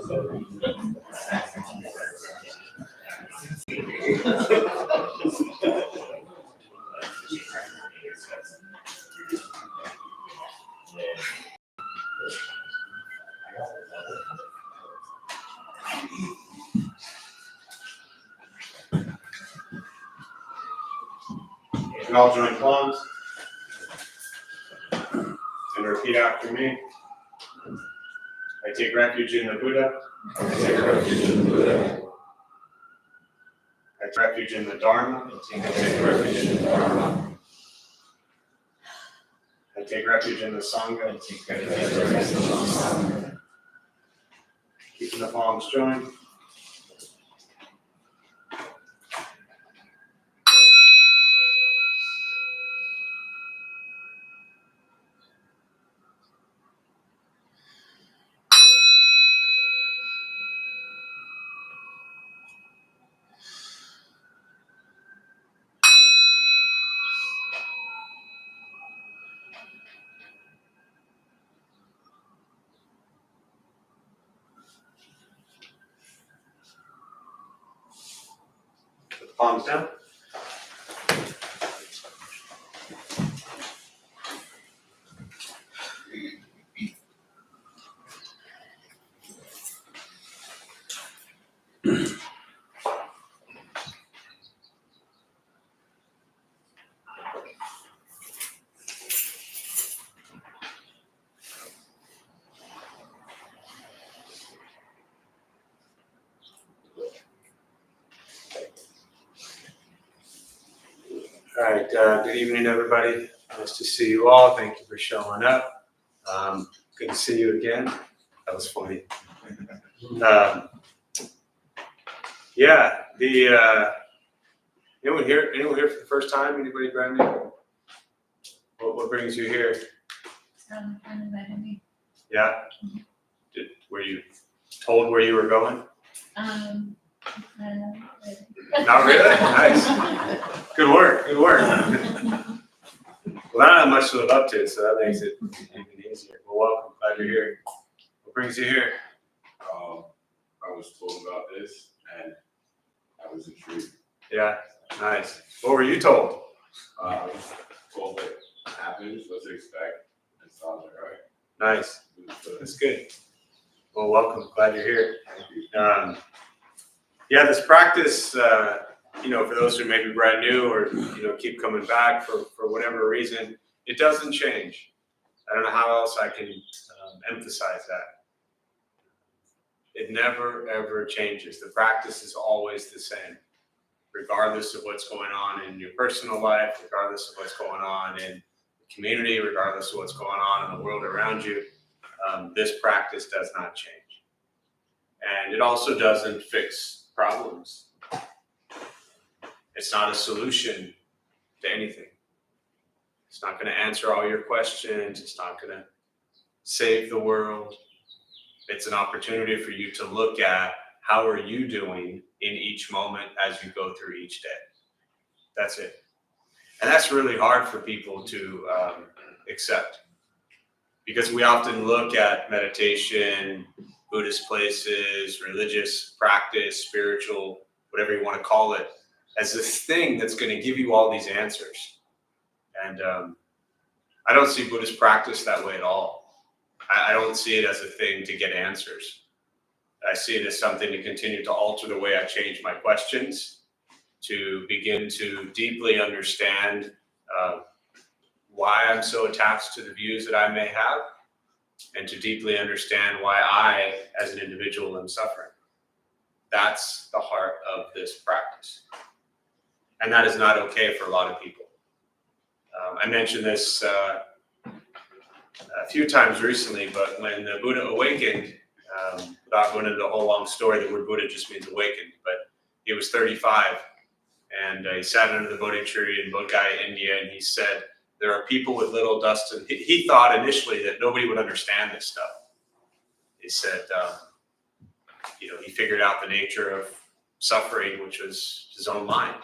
You can all join palms and repeat after me. I take refuge in the Buddha. I take refuge in the Buddha. I take refuge in the Dharma. I take refuge in the Dharma. I take refuge in the Sangha. I take refuge in the Sangha. Keeping the palms joined. Put the palms down. All right, good evening, everybody. Nice to see you all. Thank you for showing up. Good to see you again. That was funny. Anyone here for the first time? Anybody brand new? What brings you here? Friend invited me. Yeah? Were you told where you were going? I don't know. Not really? Nice. Good work. Well, I don't have much to live up to, so that makes it even easier. Well, welcome. Glad you're here. What brings you here? I was told about this, and I was intrigued. Yeah, nice. What were you told? I was told what happens, what to expect, and so I was like, all right. Nice. That's good. Well, welcome. Glad you're here. Thank you. This practice, for those who may be brand new or, keep coming back for whatever reason, it doesn't change. I don't know how else I can emphasize that. It never, ever changes. The practice is always the same, regardless of what's going on in your personal life, regardless of what's going on in the community, regardless of what's going on in the world around you. This practice does not change. And it also doesn't fix problems. It's not a solution to anything. It's not going to answer all your questions. It's not going to save the world. It's an opportunity for you to look at how are you doing in each moment as you go through each day. That's it. And that's really hard for people to accept, because we often look at meditation, Buddhist places, religious practice, spiritual, whatever you want to call it, as this thing that's going to give you all these answers. And I don't see Buddhist practice that way at all. I don't see it as a thing to get answers. I see it as something to continue to alter the way I change my questions, to begin to deeply understand why I'm so attached to the views that I may have, and to deeply understand why I, as an individual, am suffering. That's the heart of this practice. And that is not okay for a lot of people. I mentioned this a few times recently, but when the Buddha awakened, without going into the whole long story, the word Buddha just means awakened, but he was 35, and he sat under the Bodhi tree in Bodh Gaya, India, and he said, there are people with little dust, and he thought initially that nobody would understand this stuff. He said, he figured out the nature of suffering, which was his own mind.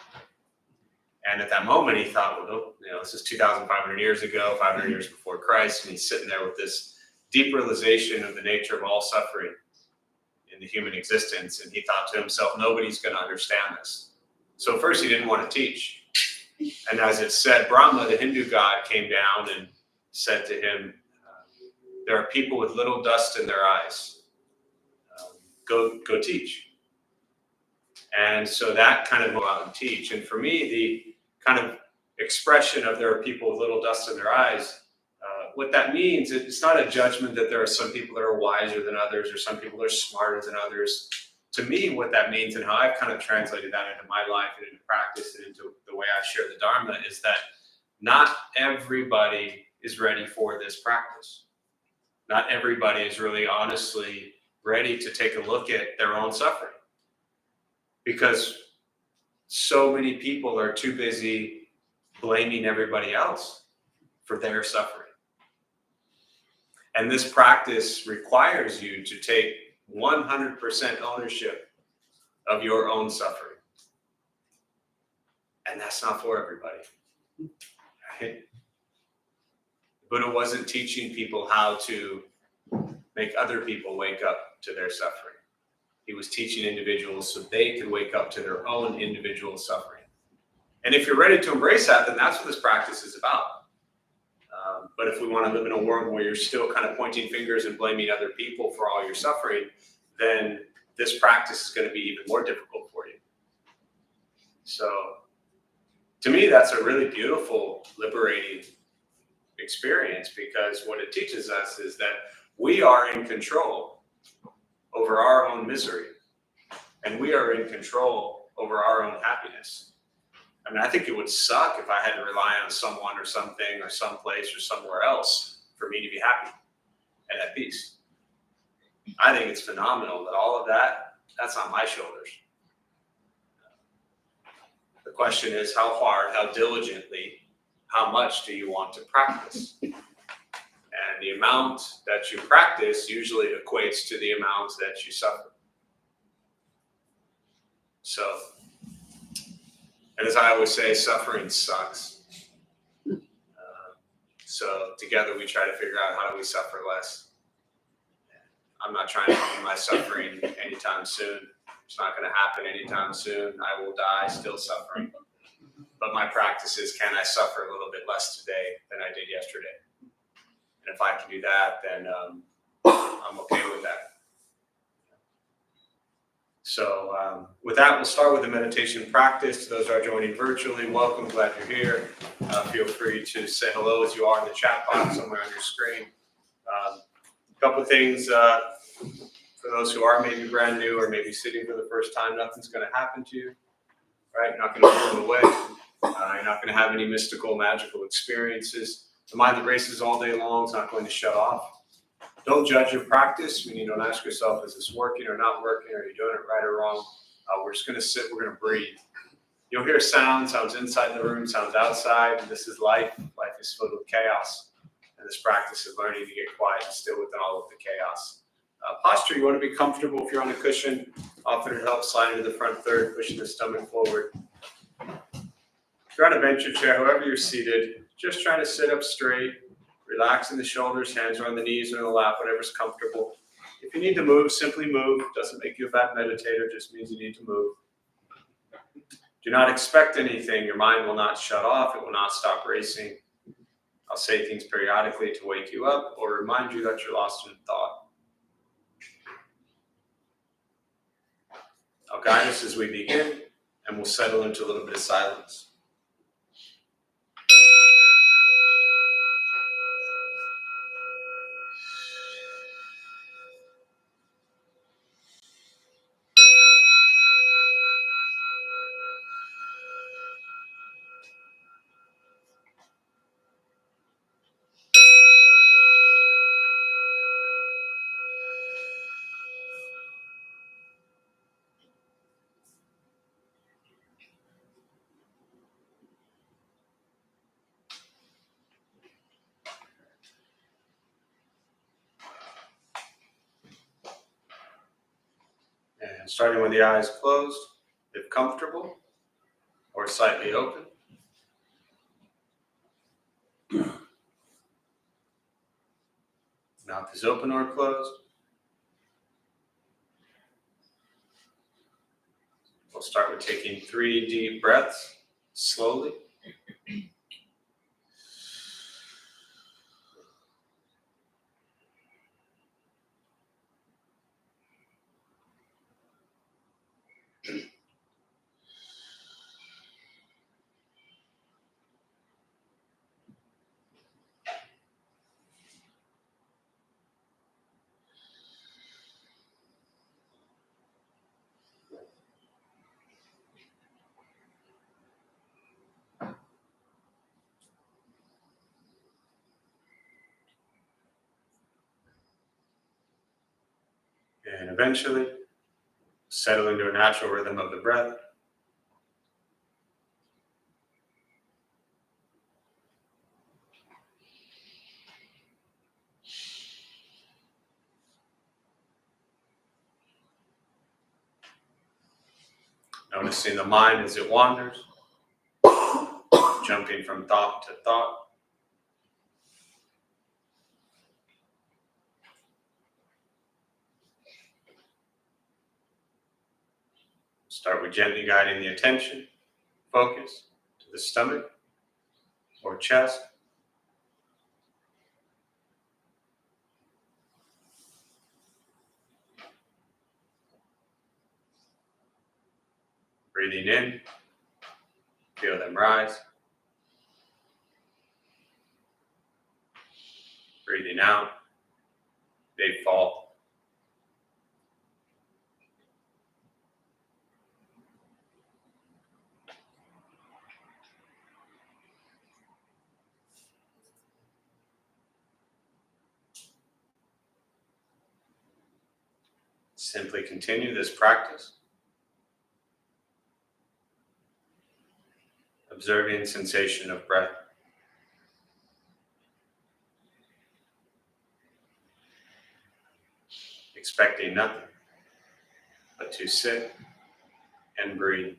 And at that moment, he thought, well, this is 2,500 years ago, 500 years before Christ, and he's sitting there with this deep realization of the nature of all suffering. in the human existence. And he thought to himself, nobody's going to understand this. So first he didn't want to teach. And as it said, Brahma, the Hindu god, came down and said to him, there are people with little dust in their eyes. Go teach. And so that kind of go out and teach. And for me, the kind of expression of there are people with little dust in their eyes, what that means, it's not a judgment that there are some people that are wiser than others or some people that are smarter than others. To me, what that means and how I've kind of translated that into my life and into practice and into the way I share the Dharma is that not everybody is ready for this practice. Not everybody is really honestly ready to take a look at their own suffering. Because so many people are too busy blaming everybody else for their suffering. And this practice requires you to take 100% ownership of your own suffering. And that's not for everybody. Right? Buddha wasn't teaching people how to make other people wake up to their suffering. He was teaching individuals so they could wake up to their own individual suffering. And if you're ready to embrace that, then that's what this practice is about. But if we want to live in a world where you're still kind of pointing fingers and blaming other people for all your suffering, then this practice is going to be even more difficult for you. So to me, that's a really beautiful, liberating experience, because what it teaches us is that we are in control over our own misery, and we are in control over our own happiness. I mean, I think it would suck if I had to rely on someone or something or someplace or somewhere else for me to be happy and at peace. I think it's phenomenal that all of that's on my shoulders. The question is how hard, how diligently, how much do you want to practice? And the amount that you practice usually equates to the amount that you suffer. So, and as I always say, suffering sucks. So together we try to figure out how do we suffer less. I'm not trying to end my suffering anytime soon. It's not going to happen anytime soon. I will die still suffering. But my practice is, can I suffer a little bit less today than I did yesterday? And if I can do that, then I'm okay with that. So with that, we'll start with the meditation practice. To those who are joining virtually, welcome, glad you're here. Feel free to say hello as you are in the chat box somewhere on your screen. A couple of things for those who are maybe brand new or maybe sitting for the first time, nothing's going to happen to you, right? You're not going to fall away. You're not going to have any mystical, magical experiences. The mind that races all day long is not going to shut off. Don't judge your practice. Meaning, don't ask yourself, is this working or not working? Are you doing it right or wrong? We're just going to sit. We're going to breathe. You'll hear sounds inside the room, sounds outside. This is life. Life is filled with chaos. And this practice is learning to get quiet and still within all of the chaos. Posture, you want to be comfortable. If you're on a cushion, often it helps slide into the front third, pushing the stomach forward. If you're on a bench or chair, however you're seated, just trying to sit up straight, relaxing the shoulders, hands are on the knees or in the lap, whatever's comfortable. If you need to move, simply move. It doesn't make you a bad meditator, it just means you need to move. Do not expect anything. Your mind will not shut off. It will not stop racing. I'll say things periodically to wake you up or remind you that you're lost in thought. I'll guide us as we begin, and we'll settle into a little bit of silence. And starting with the eyes closed, if comfortable, or slightly open. Mouth is open or closed. start with taking 3 deep breaths, slowly. And eventually, settle into a natural rhythm of the breath. Noticing the mind as it wanders, jumping from thought to thought. Start with gently guiding the attention, focus to the stomach or chest. Breathing in, feel them rise. Breathing out, they fall. Simply continue this practice, observing sensation of breath. Expecting nothing but to sit and breathe.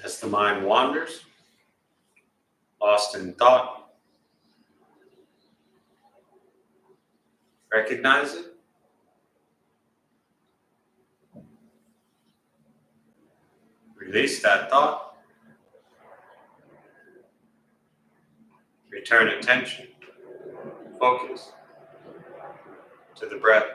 As the mind wanders, lost in thought, recognize it. Release that thought. Return attention, focus to the breath.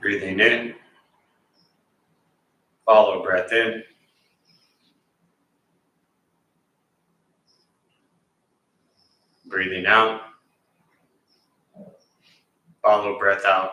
Breathing in, follow breath in. Breathing out, follow breath out.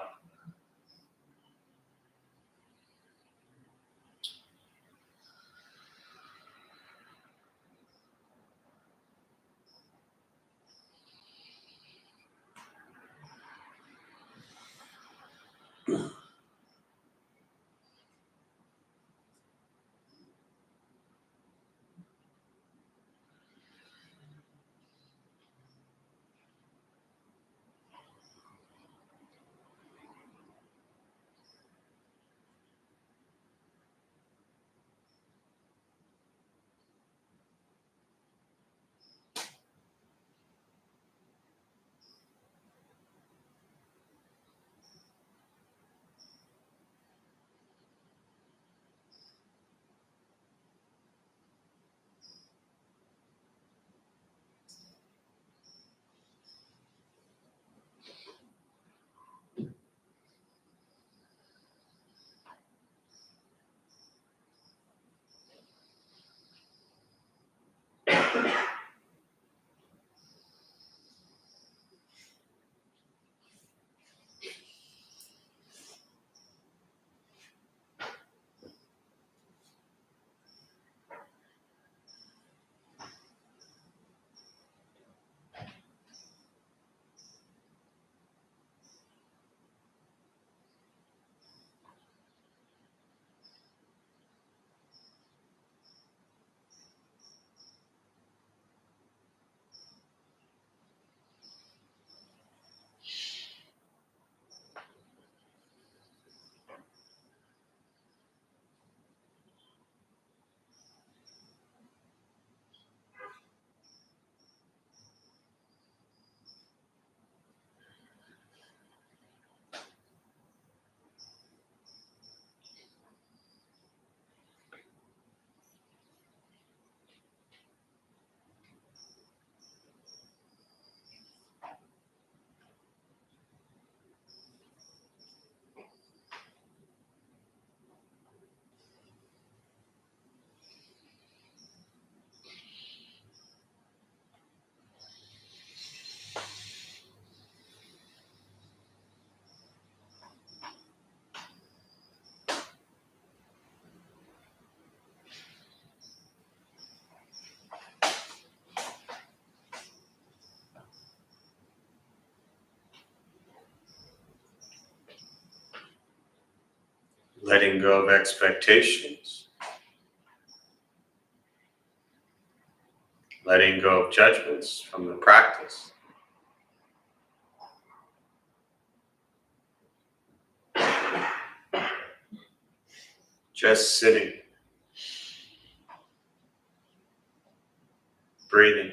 Letting go of expectations. Letting go of judgments from the practice. Just sitting, breathing.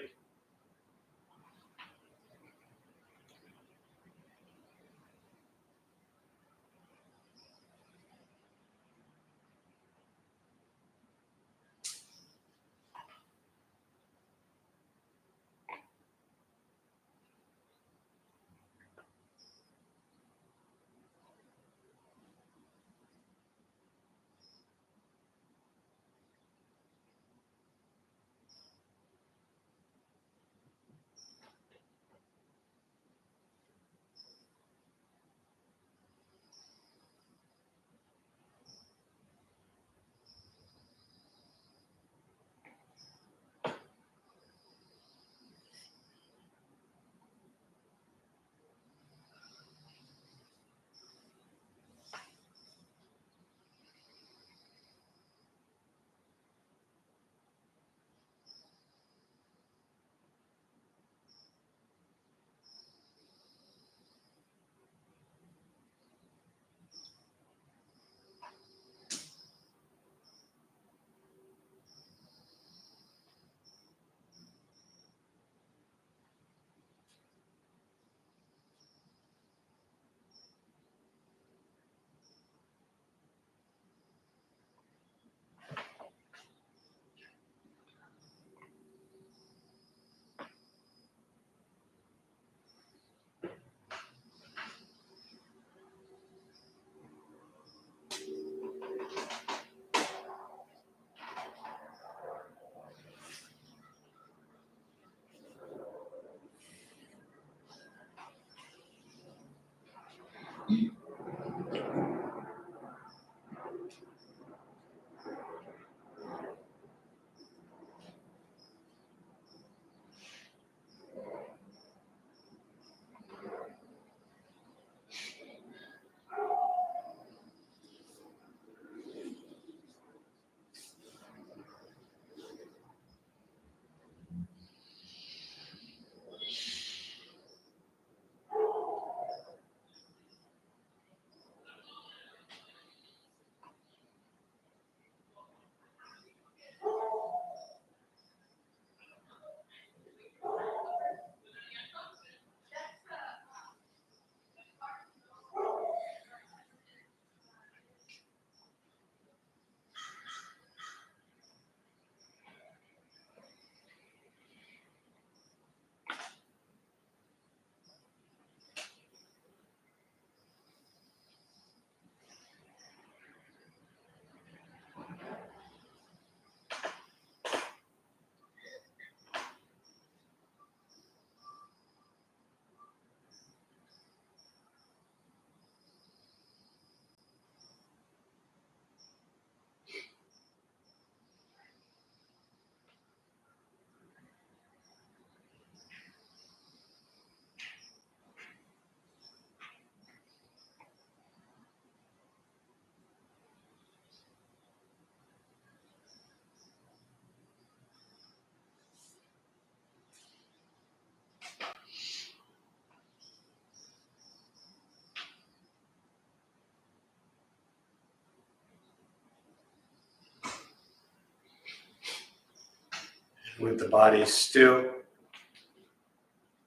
With the body still,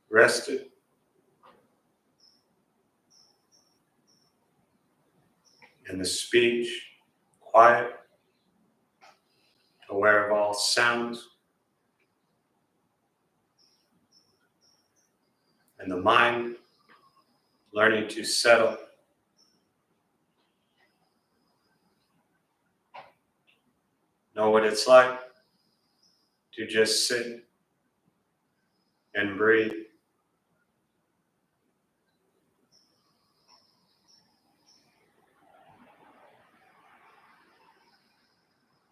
rested, and the speech quiet, aware of all sounds, and the mind learning to settle. Know what it's like to just sit and breathe.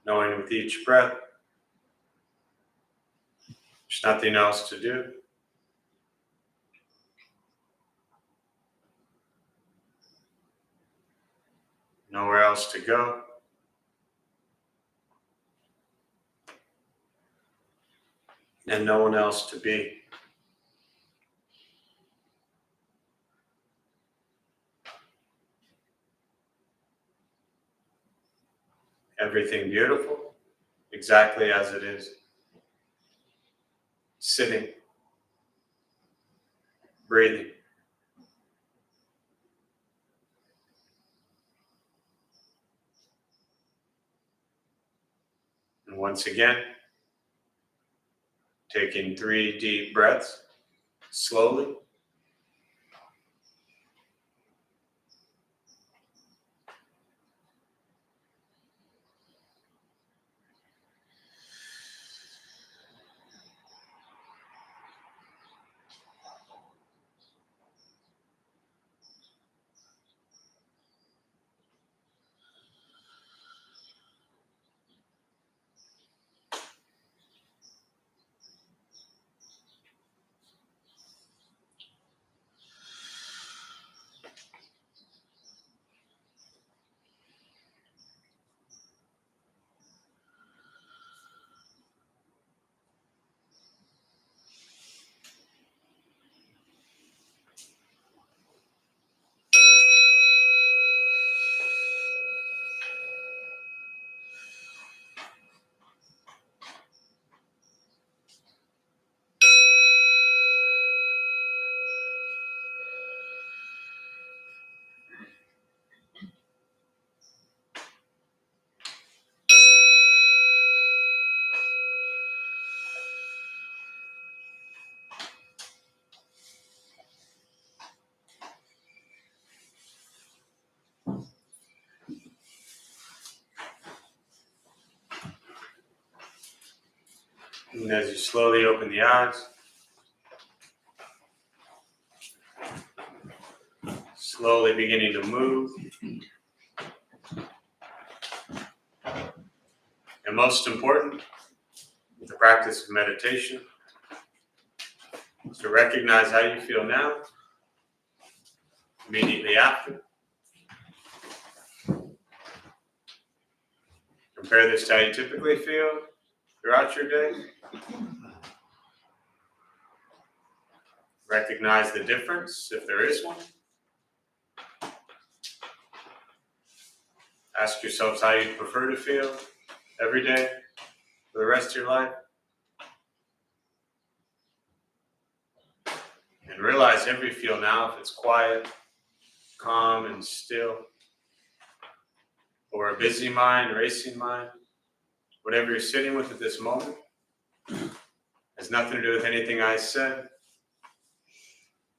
Knowing with each breath, there's nothing else to do. Nowhere else to go. And no one else to be. Everything beautiful, exactly as it is. Sitting, breathing. And once again, taking 3 deep breaths, slowly. And as you slowly open the eyes, slowly slowly beginning to move. And most important, the practice of meditation is to recognize how you feel now, immediately after. Compare this to how you typically feel throughout your day. Recognize the difference, if there is one. Ask yourselves how you prefer to feel every day for the rest of your life. And realize every feel now, if it's quiet, calm, and still, or a busy mind, racing mind, whatever you're sitting with at this moment, has nothing to do with anything I said.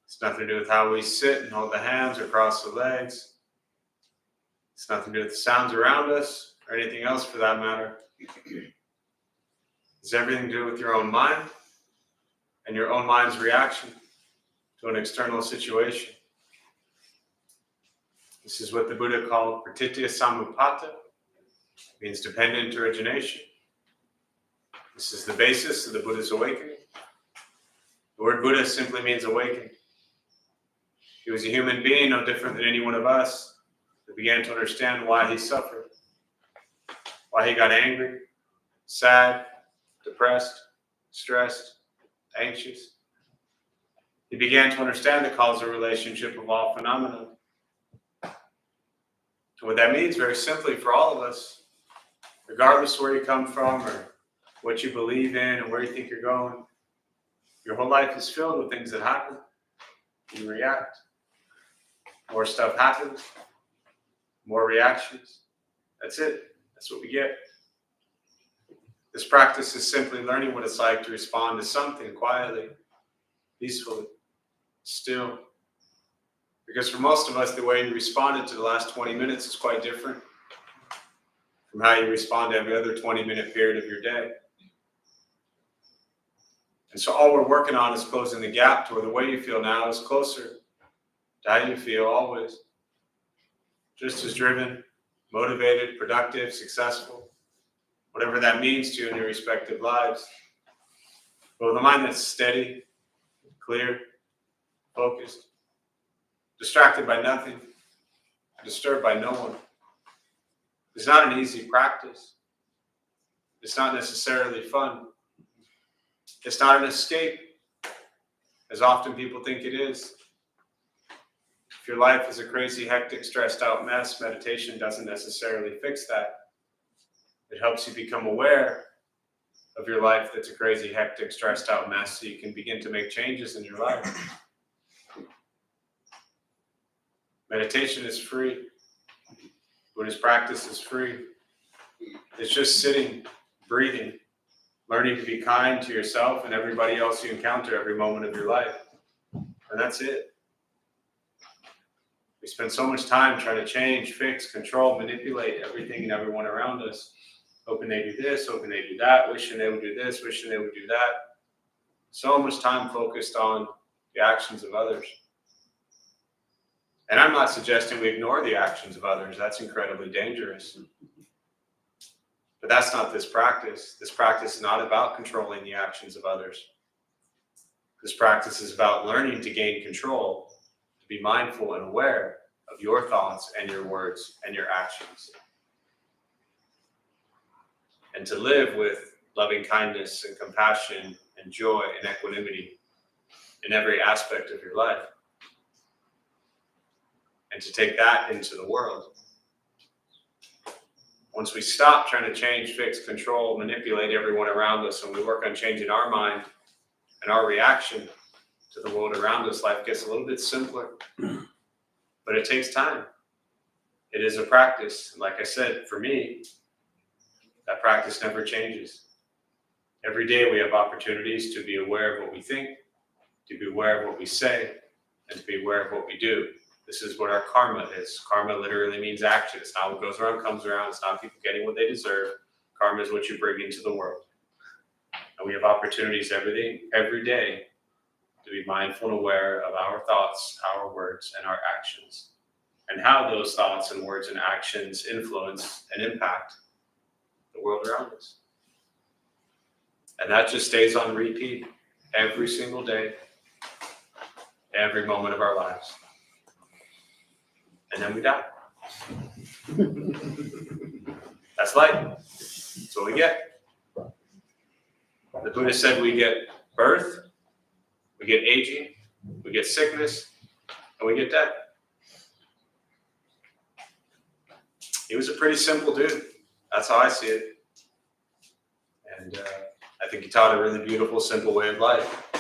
It's nothing to do with how we sit and hold the hands or cross the legs. It's nothing to do with the sounds around us or anything else for that matter. It's everything to do with your own mind and your own mind's reaction to an external situation. This is what the Buddha called pratitya samuppada, means dependent origination. This is the basis of the Buddha's awakening. The word Buddha simply means awakening. He was a human being, no different than any one of us, that began to understand why he suffered, why he got angry, sad, depressed, stressed, anxious. He began to understand the causal relationship of all phenomena. And what that means, very simply, for all of us, regardless of where you come from or what you believe in or where you think you're going, your whole life is filled with things that happen. You react. More stuff happens. More reactions. That's it. That's what we get. This practice is simply learning what it's like to respond to something quietly, peacefully, still. Because for most of us, the way you responded to the last 20 minutes is quite different from how you respond to every other 20-minute period of your day. And so all we're working on is closing the gap to where the way you feel now is closer to how you feel always. Just as driven, motivated, productive, successful, whatever that means to you in your respective lives. But with a mind that's steady, clear, focused, distracted by nothing, disturbed by no one. It's not an easy practice. It's not necessarily fun. It's not an escape, as often people think it is. If your life is a crazy, hectic, stressed out mess, meditation doesn't necessarily fix that. It helps you become aware of your life that's a crazy, hectic, stressed out mess so you can begin to make changes in your life. Meditation is free. Buddhist practice is free. It's just sitting, breathing, learning to be kind to yourself and everybody else you encounter every moment of your life. And that's it. We spend so much time trying to change, fix, control, manipulate everything and everyone around us. Hoping they do this, hoping they do that, wishing they would do this, wishing they would do that. So much time focused on the actions of others. And I'm not suggesting we ignore the actions of others. That's incredibly dangerous. But that's not this practice. This practice is not about controlling the actions of others. This practice is about learning to gain control, to be mindful and aware of your thoughts and your words and your actions. And to live with loving kindness and compassion and joy and equanimity in every aspect of your life. And to take that into the world. Once we stop trying to change, fix, control, manipulate everyone around us, and we work on changing our mind and our reaction to the world around us, life gets a little bit simpler. But it takes time. It is a practice. And like I said, for me, that practice never changes. Every day we have opportunities to be aware of what we think, to be aware of what we say, and to be aware of what we do. This is what our karma is. Karma literally means action. It's not what goes around comes around. It's not people getting what they deserve. Karma is what you bring into the world. And we have opportunities every day to be mindful and aware of our thoughts, our words, and our actions. and how those thoughts and words and actions influence and impact the world around us. And that just stays on repeat every single day, every moment of our lives. And then we die. That's life. That's what we get. The Buddha said we get birth, we get aging, we get sickness, and we get death. He was a pretty simple dude. That's how I see it. And I think he taught a really beautiful, simple way of life.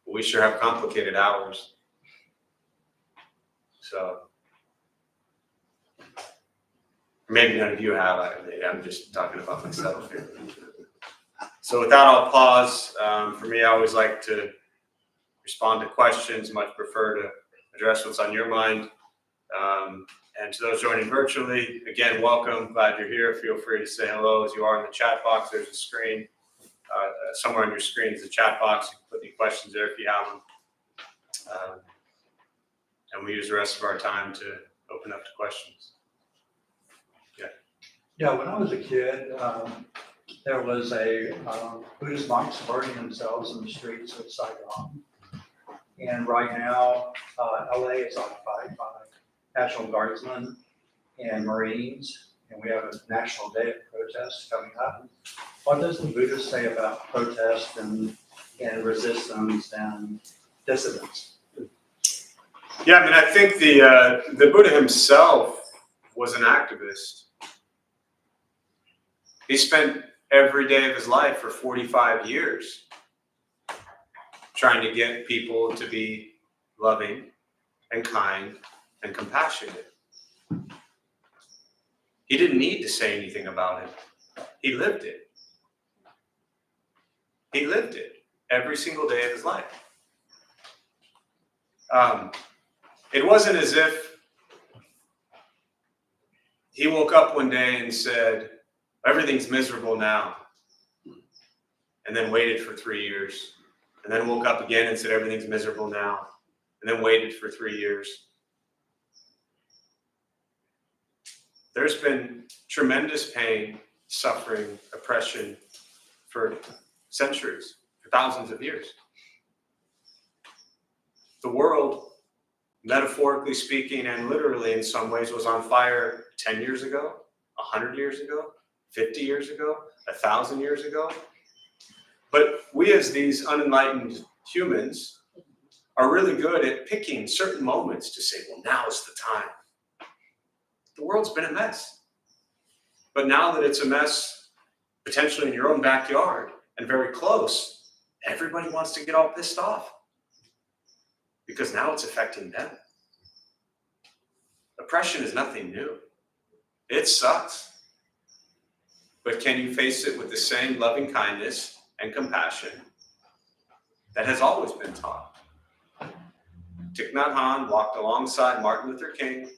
We sure have complicated hours. So, maybe none of you have. I'm just talking about myself here. So with that, I'll pause. For me, I always like to respond to questions, much prefer to address what's on your mind. And to those joining virtually, again, welcome. Glad you're here. Feel free to say hello as you are in the chat box. There's a screen. Somewhere on your screen is a chat box. You can put any questions there if you have them. And we use the rest of our time to open up to questions. Yeah, when I was a kid, there was a Buddhist monks burning themselves in the streets of Saigon. And right now, LA is occupied by National Guardsmen and Marines, and we have a national day of protest coming up. What does the Buddha say about protest and resistance and dissidence? Yeah, I mean, I think the Buddha himself was an activist. He spent every day of his life for 45 years trying to get people to be loving and kind and compassionate. He didn't need to say anything about it. He lived it. He lived it every single day of his life. It wasn't as if he woke up one day and said, everything's miserable now, and then waited for 3 years, and then woke up again and said, everything's miserable now, and then waited for 3 years. There's been tremendous pain, suffering, oppression for centuries, for thousands of years. The world, metaphorically speaking and literally in some ways, was on fire 10 years ago, 100 years ago, 50 years ago, 1,000 years ago. But we as these unenlightened humans are really good at picking certain moments to say, well, now's the time. The world's been a mess. But now that it's a mess, potentially in your own backyard and very close, everybody wants to get all pissed off because now it's affecting them. Oppression is nothing new. It sucks. But can you face it with the same loving kindness and compassion that has always been taught? Thich Nhat Hanh walked alongside Martin Luther King.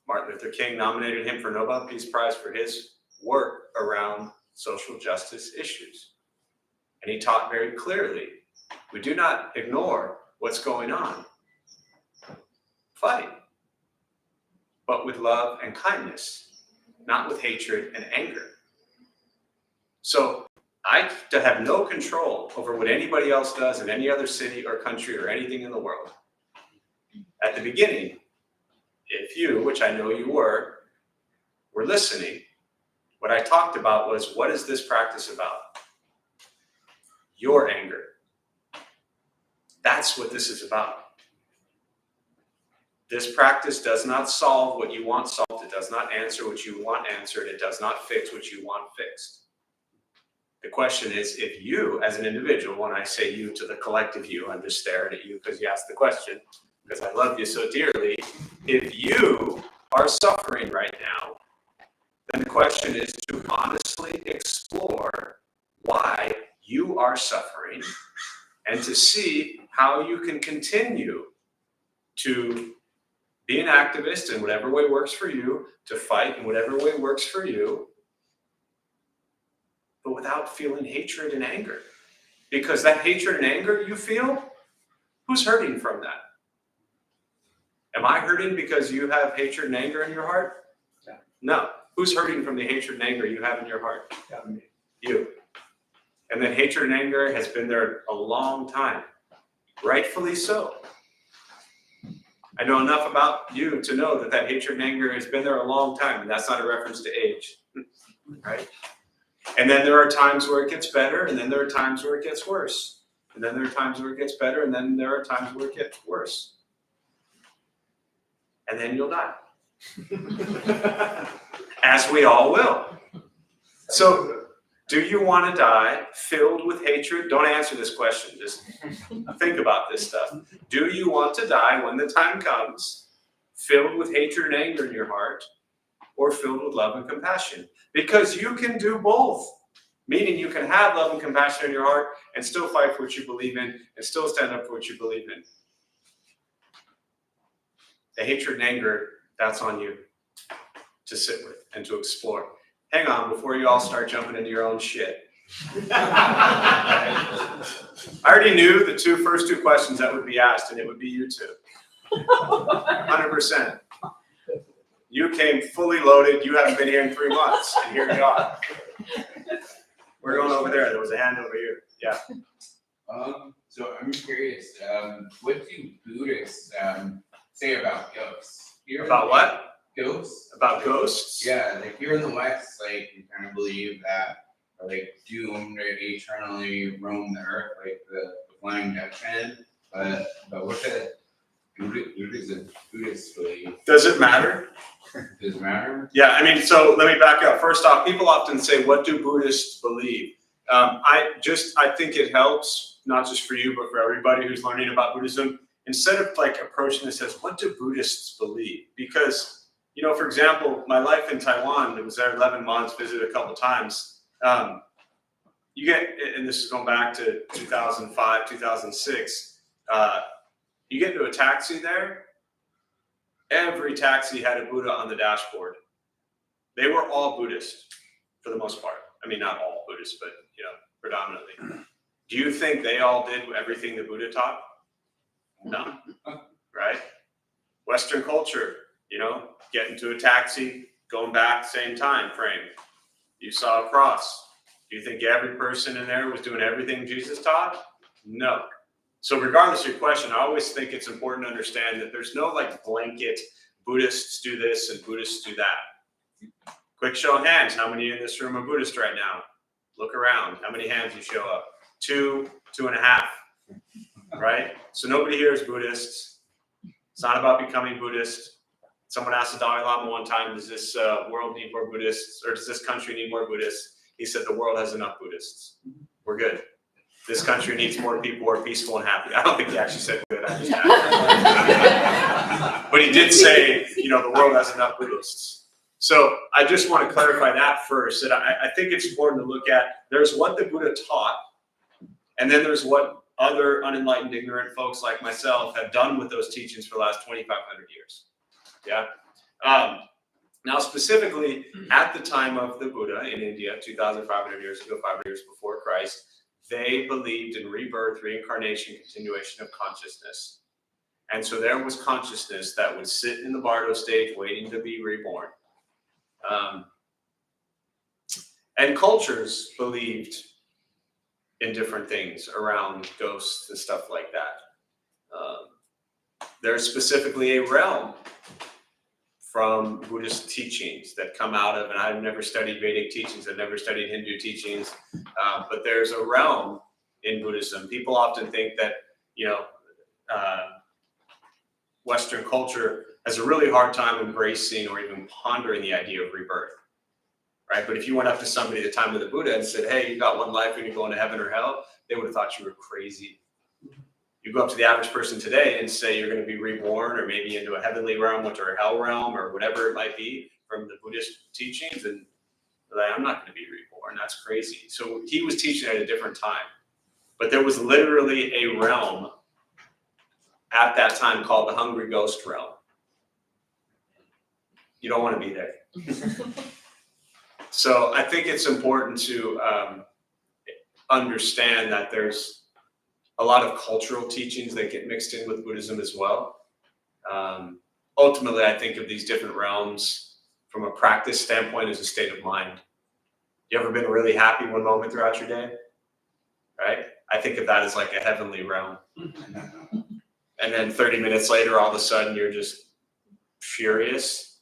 Martin Luther King nominated him for Nobel Peace Prize for his work around social justice issues. And he taught very clearly, we do not ignore what's going on. Fight, but with love and kindness, not with hatred and anger. So I have no control over what anybody else does in any other city or country or anything in the world. At the beginning, if you, which I know you were listening, what I talked about was, what is this practice about? Your anger. That's what this is about. This practice does not solve what you want solved. It does not answer what you want answered. It does not fix what you want fixed. The question is, if you, as an individual, when I say you to the collective you, I'm just staring at you because you asked the question, because I love you so dearly, if you are suffering right now, then the question is to honestly explore why you are suffering and to see how you can continue to be an activist in whatever way works for you, to fight in whatever way works for you, but without feeling hatred and anger. Because that hatred and anger you feel, who's hurting from that? Am I hurting because you have hatred and anger in your heart? Yeah. No. Who's hurting from the hatred and anger you have in your heart? Yeah, me. You. And that hatred and anger has been there a long time. Rightfully so. I know enough about you to know that that hatred and anger has been there a long time, and that's not a reference to age, right? And then there are times where it gets better, and then there are times where it gets worse. And then there are times where it gets better, and then there are times where it gets worse. And then you'll die. As we all will. So, do you want to die filled with hatred? Don't answer this question. Just think about this stuff. Do you want to die when the time comes filled with hatred and anger in your heart, or filled with love and compassion? Because you can do both. Meaning you can have love and compassion in your heart and still fight for what you believe in and still stand up for what you believe in. The hatred and anger, that's on you to sit with and to explore. Hang on, before you all start jumping into your own shit. I already knew the first two questions that would be asked, and it would be you two. 100%. You came fully loaded. You haven't been here in 3 months, and here you are. We're going over there. There was a hand over here. Yeah. So I'm curious, what do Buddhists say about ghosts? About what? Ghosts? About ghosts? Yeah, like here in the West, like we kind of believe that are like doomed to eternally roam the earth, like the Flying Dutchman. But what the Buddhists believe? Does it matter? Does it matter? Yeah, I mean, so let me back up. First off, people often say, what do Buddhists believe? I think it helps, not just for you, but for everybody who's learning about Buddhism, instead of like approaching this as, what do Buddhists believe? Because, you know, for example, my life in Taiwan, it was there 11 months, visited a couple times. You get, and this is going back to 2005, 2006, you get into a taxi there, every taxi had a Buddha on the dashboard. They were all Buddhist, for the most part. I mean, not all Buddhists, but, you know, predominantly. Do you think they all did everything the Buddha taught? No, right? Western culture, you know, get into a taxi, going back, same time frame. You saw a cross. Do you think every person in there was doing everything Jesus taught? No. So regardless of your question, I always think it's important to understand that there's no like blanket Buddhists do this and Buddhists do that. Quick show of hands. How many in this room are Buddhist right now? Look around. How many hands you show up? 2, 2.5. Right? So nobody here is Buddhist. It's not about becoming Buddhist. Someone asked the Dalai Lama one time, does this world need more Buddhists, or does this country need more Buddhists? He said the world has enough Buddhists. We're good. This country needs more people who are peaceful and happy. I don't think he actually said good. I just but he did say, you know, the world has enough Buddhists. So I just want to clarify that first. That I think it's important to look at, there's what the Buddha taught, and then there's what other unenlightened, ignorant folks like myself have done with those teachings for the last 2,500 years. Yeah. Now, specifically, at the time of the Buddha in India, 2,500 years ago, 500 years before Christ, they believed in rebirth, reincarnation, continuation of consciousness. And so there was consciousness that would sit in the Bardo stage waiting to be reborn. And cultures believed in different things around ghosts and stuff like that. There's specifically a realm from Buddhist teachings that come out of, and I've never studied Vedic teachings, I've never studied Hindu teachings, but there's a realm in Buddhism. People often think that, you know, Western culture has a really hard time embracing or even pondering the idea of rebirth, right? But if you went up to somebody at the time of the Buddha and said, hey, you got one life and you're going to heaven or hell, they would have thought you were crazy. You go up to the average person today and say you're going to be reborn or maybe into a heavenly realm or a hell realm or whatever it might be from the Buddhist teachings, and they're like, I'm not going to be reborn. That's crazy. So he was teaching at a different time. But there was literally a realm at that time called the Hungry Ghost Realm. You don't want to be there. So I think it's important to understand that there's a lot of cultural teachings that get mixed in with Buddhism as well. ultimately, I think of these different realms from a practice standpoint as a state of mind. You ever been really happy one moment throughout your day? Right? I think of that as like a heavenly realm. And then 30 minutes later, all of a sudden, you're just furious.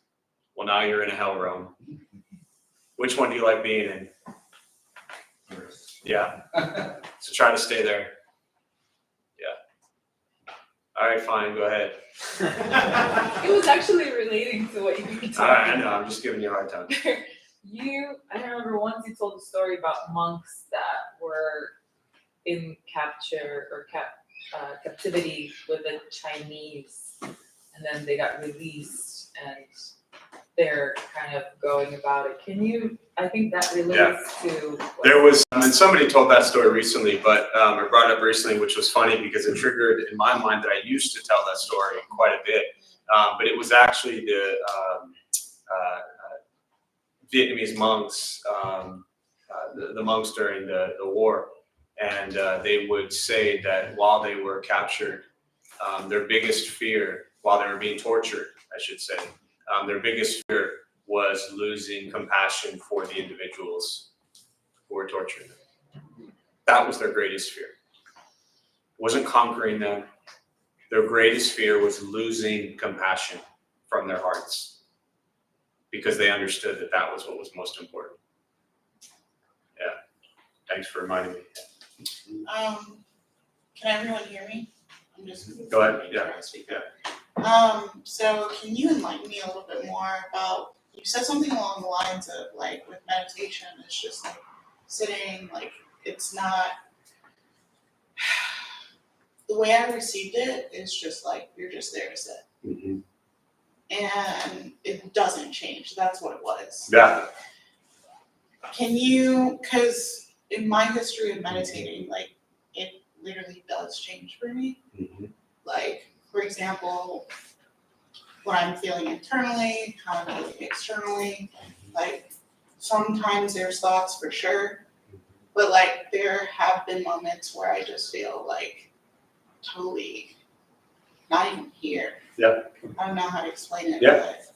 Well, now you're in a hell realm. Which one do you like being in? Yeah. So try to stay there. Yeah. All right, fine. Go ahead. It was actually relating to what you were talking All right, I about. know. I'm just giving you a hard time. I remember once you told a story about monks that were in captivity with the Chinese, and then they got released, and they're kind of going about it. I think that relates to. There was, and somebody told that story recently, but or brought it up recently, which was funny because it triggered in my mind that I used to tell that story quite a bit. But it was actually the Vietnamese monks, the monks during the war. And they would say that while they were captured, their biggest fear, while they were being tortured, I should say, their biggest fear was losing compassion for the individuals who were torturing them. That was their greatest fear. It wasn't conquering them. Their greatest fear was losing compassion from their hearts because they understood that that was what was most important. Yeah. Thanks for reminding me. Can everyone hear me? I'm just. Go ahead. Yeah. So can you enlighten me a little bit more about, you said something along the lines of like with meditation, it's just like sitting, like it's not, the way I received it is just like, you're just there to sit. Mm-hmm. And it doesn't change, that's what it was. Yeah. Can you, cause in my history of meditating, like it literally does change for me. Mm-hmm. Like, for example, what I'm feeling internally, how I'm feeling externally, like sometimes there's thoughts for sure, but like there have been moments where I just feel like totally not even here. Yeah. I don't know how to explain it, Yeah. but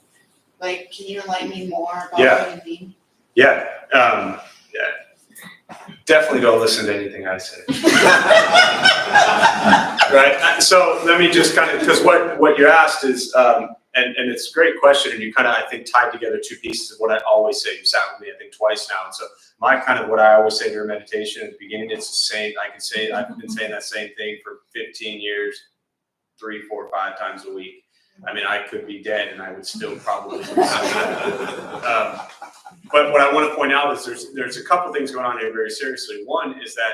like, can you enlighten me more about Yeah. what you mean? Yeah. Definitely don't listen to anything I say. Right. So let me just kind of, because what you asked is, and it's a great question, and you kind of, I think, tied together two pieces of what I always say. You sat with me, I think, twice now, and so my kind of what I always say during meditation at the beginning, it's the same. I can say I've been saying that same thing for 15 years, 3, 4, 5 times a week. I mean, I could be dead, and I would still probably. But what I want to point out is there's a couple things going on here very seriously. One is that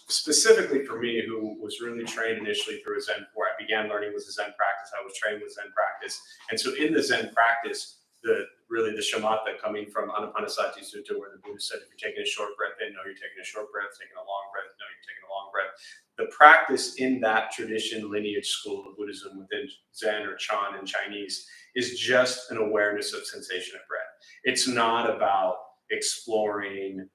specifically for me, who was really trained initially through a Zen, where I began learning was a Zen practice. I was trained with Zen practice, and so in the Zen practice, the shamatha coming from Anapanasati Sutta, where the Buddha said, if you're taking a short breath in, no, you're taking a short breath. Taking a long breath, no, you're taking a long breath. The practice in that tradition, lineage school of Buddhism within Zen or Chan in Chinese is just an awareness of sensation of breath. It's not about exploring,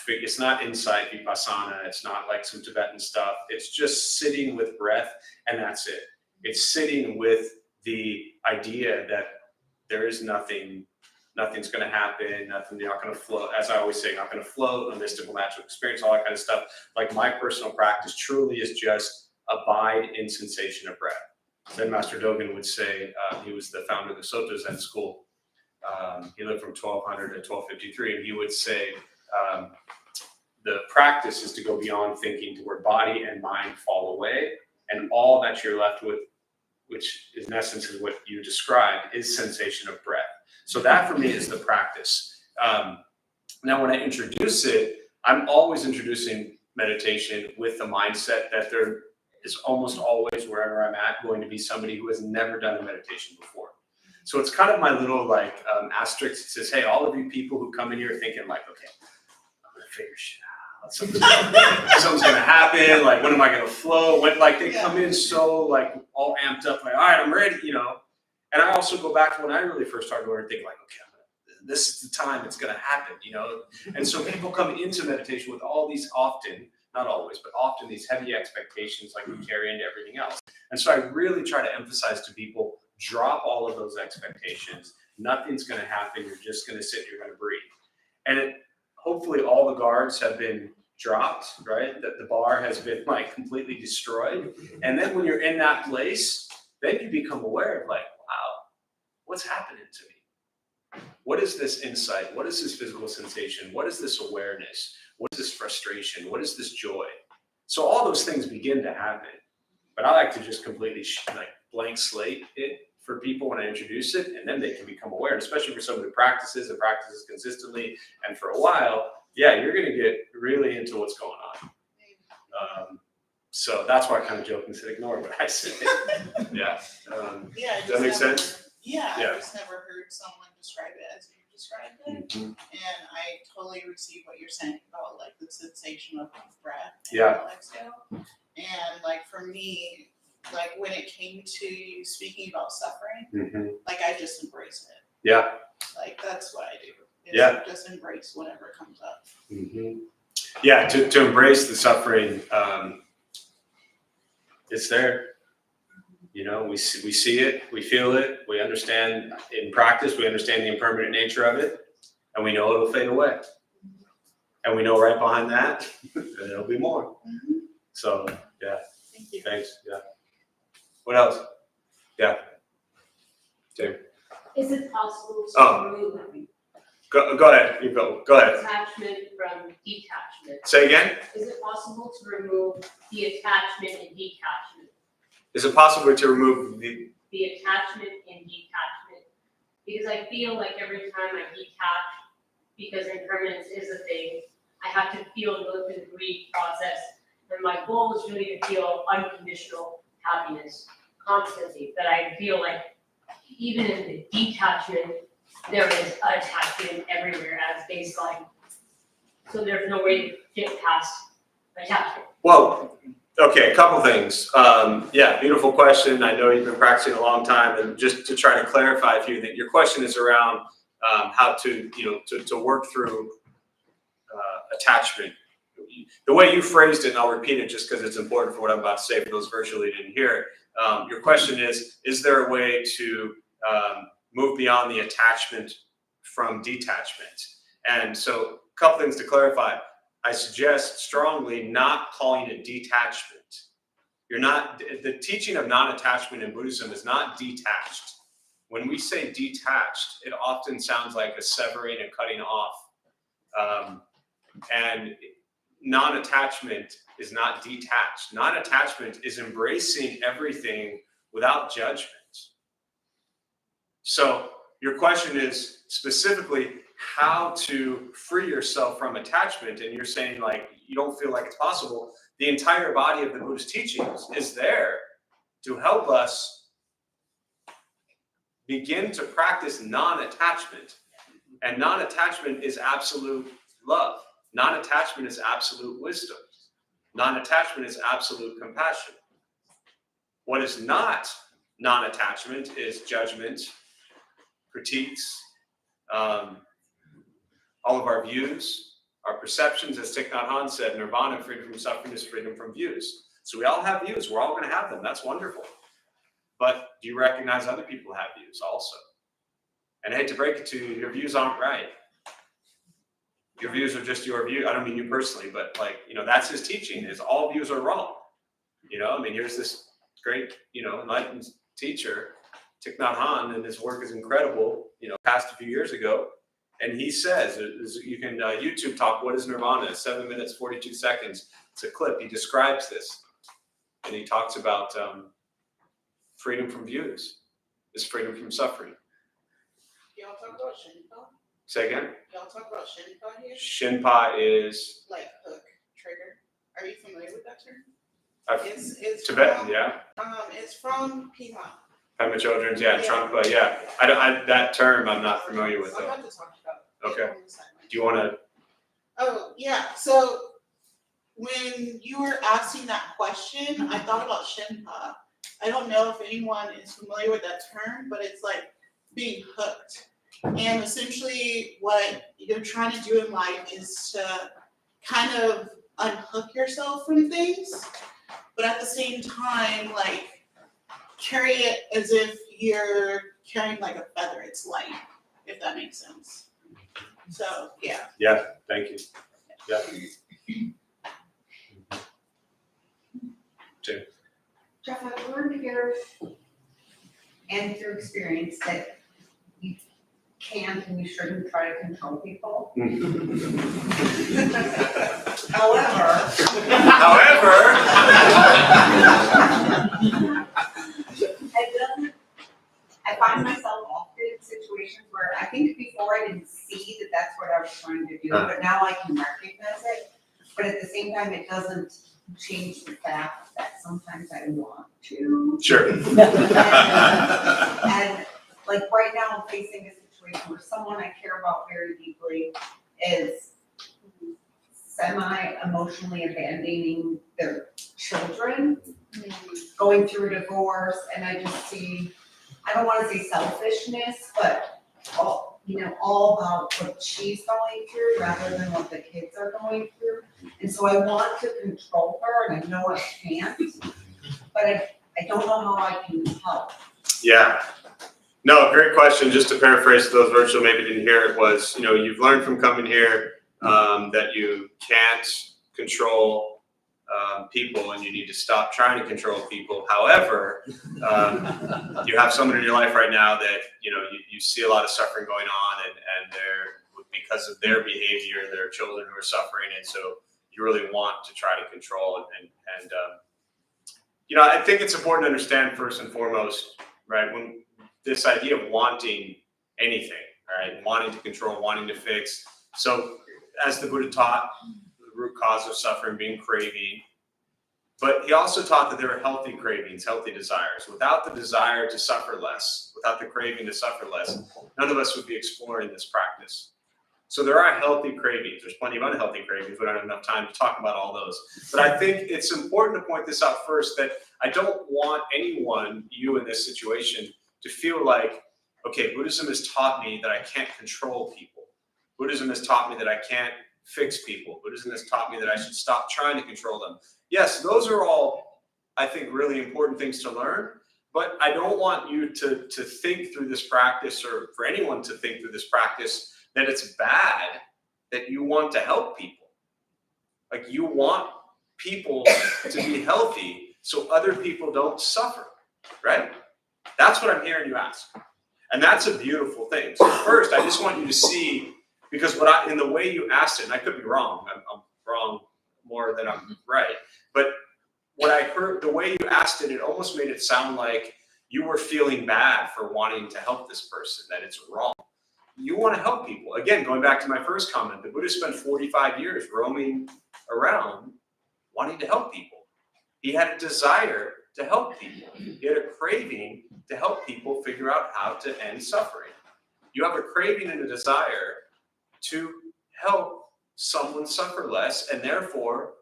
it's not insight vipassana, it's not like some Tibetan stuff. It's just sitting with breath, and that's it. It's sitting with the idea that there is nothing, nothing's going to happen, you're not going to float, as I always say, you're not going to float, no mystical natural experience, all that kind of stuff. Like my personal practice truly is just abide in sensation of breath. Zen Master Dogen would say, he was the founder of the Soto Zen school. He lived from 1200 to 1253, and he would say, the practice is to go beyond thinking to where body and mind fall away, and all that you're left with, which in essence is what you described, is sensation of breath. So that for me is the practice. Now when I introduce it, I'm always introducing meditation with the mindset that there is almost always, wherever I'm at, going to be somebody who has never done a meditation before. So it's kind of my little like asterisk that says, hey, all of you people who come in here thinking like, okay, I'm gonna figure shit out. Something's gonna happen. Like, when am I gonna flow? When, like, they come in so like all amped up, like, all right, I'm ready, you know. And I also go back to when I really first started learning, think like, okay, this is the time it's gonna happen, you know. And so people come into meditation with all these often, not always, but often these heavy expectations like we carry into everything else. And so I really try to emphasize to people, drop all of those expectations. Nothing's going to happen. You're just going to sit, you're going to breathe. And hopefully all the guards have been dropped, right? That the bar has been like completely destroyed. And then when you're in that place, then you become aware of like, wow, what's happening to me? What is this insight? What is this physical sensation? What is this awareness? What is this frustration? What is this joy? So all those things begin to happen. But I like to just completely like blank slate it for people when I introduce it, and then they can become aware, and especially for someone who practices consistently and for a while, yeah, you're going to get really into what's going on. So that's why I kind of joke and said, ignore what I say. Yeah. Yeah. Does that make sense? Yeah, Yeah. I just never heard someone describe it as you described it. Mm-hmm. And I totally receive what you're saying about like the sensation of breath and Yeah. exhale. And like for me, like when it came to you speaking about suffering, Mm-hmm. like I just embrace it. Yeah. Like that's what I do. Is Yeah. Just embrace whatever comes up. Mm-hmm. Yeah, to embrace the suffering, it's there. You know, we see it, we feel it, we understand in practice, we understand the impermanent nature of it, and we know it'll fade away. And we know right behind that, there'll be more. Mm-hmm. So, yeah, Thank you. thanks. Yeah. What else? Yeah. Tim. Is it possible to Oh. remove Go ahead. You go. Go ahead. attachment from detachment? Say again. Is it possible to remove the attachment and detachment? Is it possible to remove the? The attachment and detachment? Because I feel like every time I detach, because impermanence is a thing, I have to feel, go through the grief process. And my goal is really to feel unconditional happiness constantly. That I feel like even in the detachment, there is attachment everywhere as baseline. So there's no way to get past attachment. Well, okay, a couple things. Yeah, beautiful question. I know you've been practicing a long time, and just to try to clarify a few things, your question is around how to, to work through attachment. The way you phrased it, and I'll repeat it just because it's important for what I'm about to say for those virtually didn't hear it. Your question is there a way to move beyond the attachment from detachment? And so a couple things to clarify. I suggest strongly not calling it detachment. The teaching of non-attachment in Buddhism is not detached. When we say detached, it often sounds like a severing and cutting off. And non-attachment is not detached. Non-attachment is embracing everything without judgment. So your question is specifically how to free yourself from attachment, and you're saying like you don't feel like it's possible. The entire body of the Buddhist teachings is there to help us begin to practice non-attachment. And non-attachment is absolute love. Non-attachment is absolute wisdom. Non-attachment is absolute compassion. What is not non-attachment is judgment, critiques, all of our views, our perceptions. As Thich Nhat Hanh said, nirvana, freedom from suffering, is freedom from views. So we all have views. We're all going to have them. That's wonderful. But do you recognize other people have views also? And I hate to break it to you, your views aren't right. Your views are just your view. I don't mean you personally, but that's his teaching, is all views are wrong. Here's this great, enlightened teacher, Thich Nhat Hanh, and his work is incredible, passed a few years ago. And he says, you can YouTube talk, what is nirvana? 7 minutes, 42 seconds. It's a clip. He describes this. And he talks about freedom from views is freedom from suffering. Y'all talk about Shinpa? Say again? Y'all talk about Shinpa here? Shinpa is Like hook, trigger. Are you familiar with that term? uh, It's Tibetan, from, yeah. It's from Pima. Pema Children's, yeah, Yeah. Trungpa, yeah. That term I'm not familiar with I'm though. about to talk about it. Okay. Do you want to? Oh, yeah, so when you were asking that question, I thought about Shinpa. I don't know if anyone is familiar with that term, but it's like being hooked. And essentially what you're trying to do in life is to kind of unhook yourself from things, but at the same time, like carry it as if you're carrying like a feather, it's light, if that makes sense. So, yeah. Yeah, thank you. Yeah. Jeff, I've learned here and through experience that you can't and you shouldn't try to control people. However, I find myself often in situations where I think before I didn't see that that's what I was trying to do, but now I can recognize it. But at the same time, it doesn't change the fact that sometimes I want to. Sure. And like right now, I'm facing a situation where someone I care about very deeply is semi-emotionally abandoning their children, going through a divorce, and I just see, I don't want to say selfishness, but all about what she's going through rather than what the kids are going through. And so I want to control her, and I know I can't, but I don't know how I can help. Yeah. No, great question. Just to paraphrase those virtual maybe didn't hear it was, you've learned from coming here that you can't control people and you need to stop trying to control people. However, you have someone in your life right now that, you see a lot of suffering going on and they're, because of their behavior, their children who are suffering. And so you really want to try to control and I think it's important to understand first and foremost, right, when this idea of wanting anything, right, wanting to control, wanting to fix. So as the Buddha taught, the root cause of suffering being craving, but he also taught that there are healthy cravings, healthy desires. Without the desire to suffer less, without the craving to suffer less, none of us would be exploring this practice. So there are healthy cravings. There's plenty of unhealthy cravings. We don't have enough time to talk about all those. But I think it's important to point this out first, that I don't want anyone, you in this situation, to feel like, okay, Buddhism has taught me that I can't control people. Buddhism has taught me that I can't fix people. Buddhism has taught me that I should stop trying to control them. Yes, those are all, I think, really important things to learn. But I don't want you to think through this practice, or for anyone to think through this practice, that it's bad that you want to help people. Like, you want people to be healthy so other people don't suffer, right? That's what I'm hearing you ask. And that's a beautiful thing. So first, I just want you to see, because in the way you asked it, and I could be wrong, I'm wrong more than I'm right, but what I heard, the way you asked it, it almost made it sound like you were feeling bad for wanting to help this person, that it's wrong. You want to help people. Again, going back to my first comment, the Buddha spent 45 years roaming around wanting to help people. He had a desire to help people. He had a craving to help people figure out how to end suffering. You have a craving and a desire to help someone suffer less, and therefore